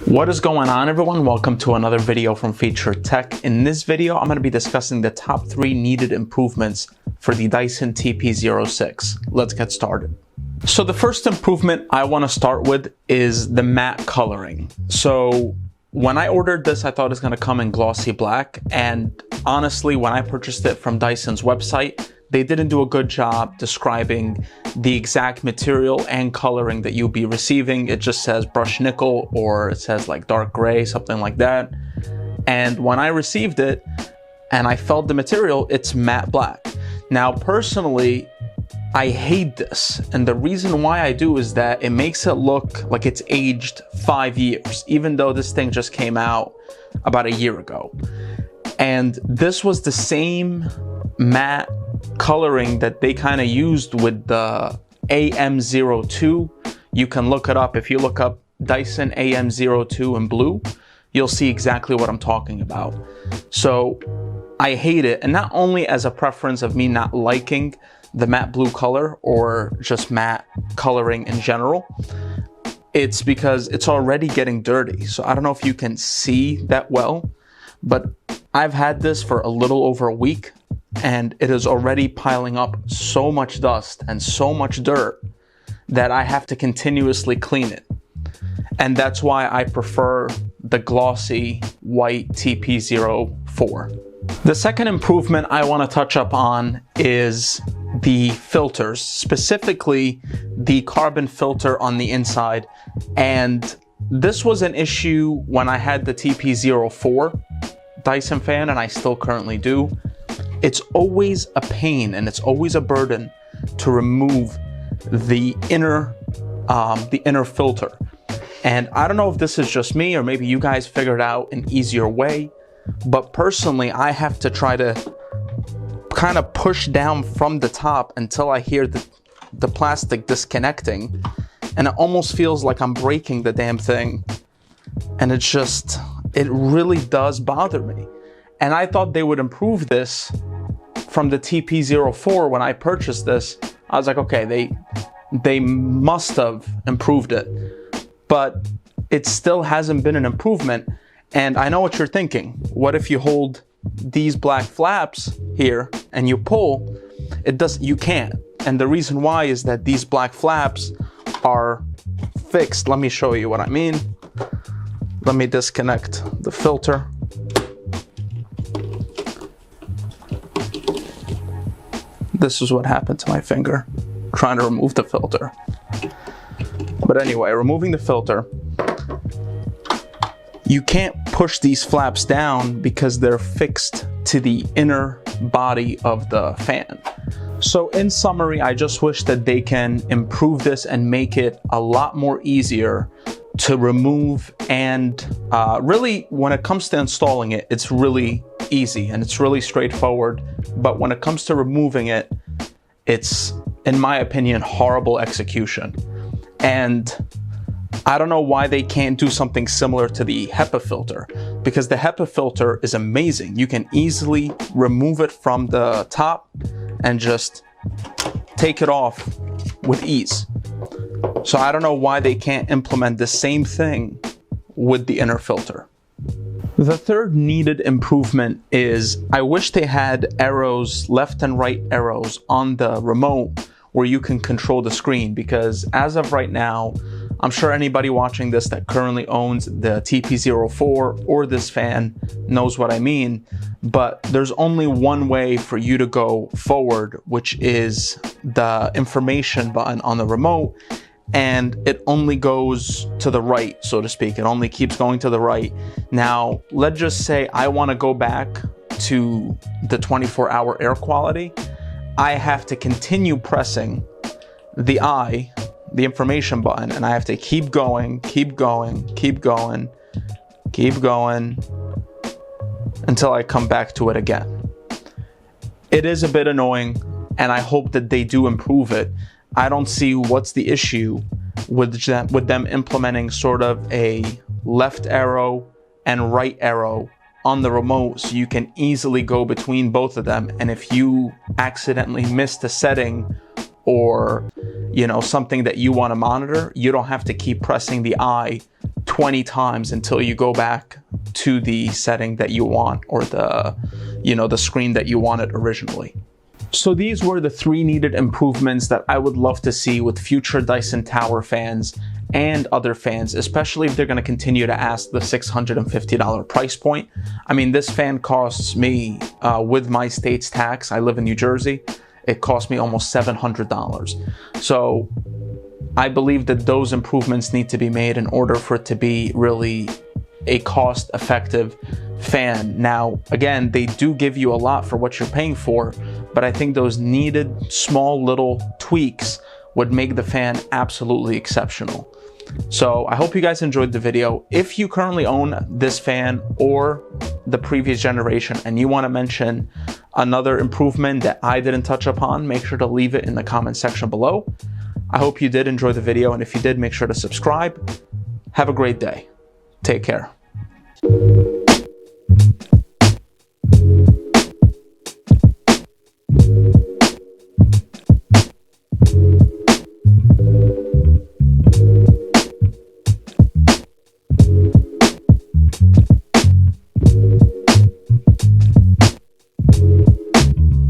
What is going on, everyone? Welcome to another video from Featured Tech. In this video, I'm going to be discussing the top 3 needed improvements for the Dyson TP06. Let's get started. So the first improvement I want to start with is the matte coloring. So when I ordered this, I thought it was going to come in glossy black, and honestly, when I purchased it from Dyson's website, they didn't do a good job describing the exact material and coloring that you'll be receiving. It just says brushed nickel, or it says like dark gray, something like that. And when I received it and I felt the material, it's matte black. Now, personally, I hate this. And the reason why I do is that it makes it look like it's aged 5 years, even though this thing just came out about a year ago. And this was the same matte coloring that they kind of used with the AM02. You can look it up. If you look up Dyson AM02 in blue, you'll see exactly what I'm talking about. So I hate it. And not only as a preference of me not liking the matte blue color or just matte coloring in general, it's because it's already getting dirty. So I don't know if you can see that well, but I've had this for a little over a week, and it is already piling up so much dust and so much dirt that I have to continuously clean it. And that's why I prefer the glossy white TP04. The second improvement I want to touch up on is the filters, specifically the carbon filter on the inside. And this was an issue when I had the TP04 Dyson fan, and I still currently do. It's always a pain and it's always a burden to remove the inner filter. And I don't know if this is just me or maybe you guys figured out an easier way, but personally, I have to try to kind of push down from the top until I hear the plastic disconnecting, and it almost feels like I'm breaking the damn thing. And it really does bother me. And I thought they would improve this from the TP04 when I purchased this. I was like, okay, they must have improved it, but it still hasn't been an improvement. And I know what you're thinking. What if you hold these black flaps here and you pull? You can't. And the reason why is that these black flaps are fixed. Let me show you what I mean. Let me disconnect the filter. This is what happened to my finger trying to remove the filter. But anyway, removing the filter, you can't push these flaps down because they're fixed to the inner body of the fan. So in summary, I just wish that they can improve this and make it a lot more easier to remove. And really, when it comes to installing it, it's really easy and it's really straightforward. But when it comes to removing it, it's, in my opinion, horrible execution. And I don't know why they can't do something similar to the HEPA filter, because the HEPA filter is amazing. You can easily remove it from the top and just take it off with ease. So I don't know why they can't implement the same thing with the inner filter. The third needed improvement is I wish they had arrows, left and right arrows on the remote where you can control the screen, because as of right now, I'm sure anybody watching this that currently owns the TP04 or this fan knows what I mean, but there's only one way for you to go forward, which is the information button on the remote, and it only goes to the right, so to speak. It only keeps going to the right. Now, let's just say I want to go back to the 24-hour air quality. I have to continue pressing the information button, and I have to keep going until I come back to it again. It is a bit annoying, and I hope that they do improve it. I don't see what's the issue with them implementing sort of a left arrow and right arrow on the remote so you can easily go between both of them. And if you accidentally missed a setting or, you know, something that you want to monitor, you don't have to keep pressing the I 20 times until you go back to the setting that you want, or the, the screen that you wanted originally. So these were the 3 needed improvements that I would love to see with future Dyson Tower fans and other fans, especially if they're going to continue to ask the $650 price point. I mean, this fan costs me, with my state's tax, I live in New Jersey, it cost me almost $700. So I believe that those improvements need to be made in order for it to be really a cost-effective fan. Now, again, they do give you a lot for what you're paying for, but I think those needed small little tweaks would make the fan absolutely exceptional. So I hope you guys enjoyed the video. If you currently own this fan or the previous generation and you want to mention another improvement that I didn't touch upon, make sure to leave it in the comment section below. I hope you did enjoy the video, and if you did, make sure to subscribe. Have a great day. Take care.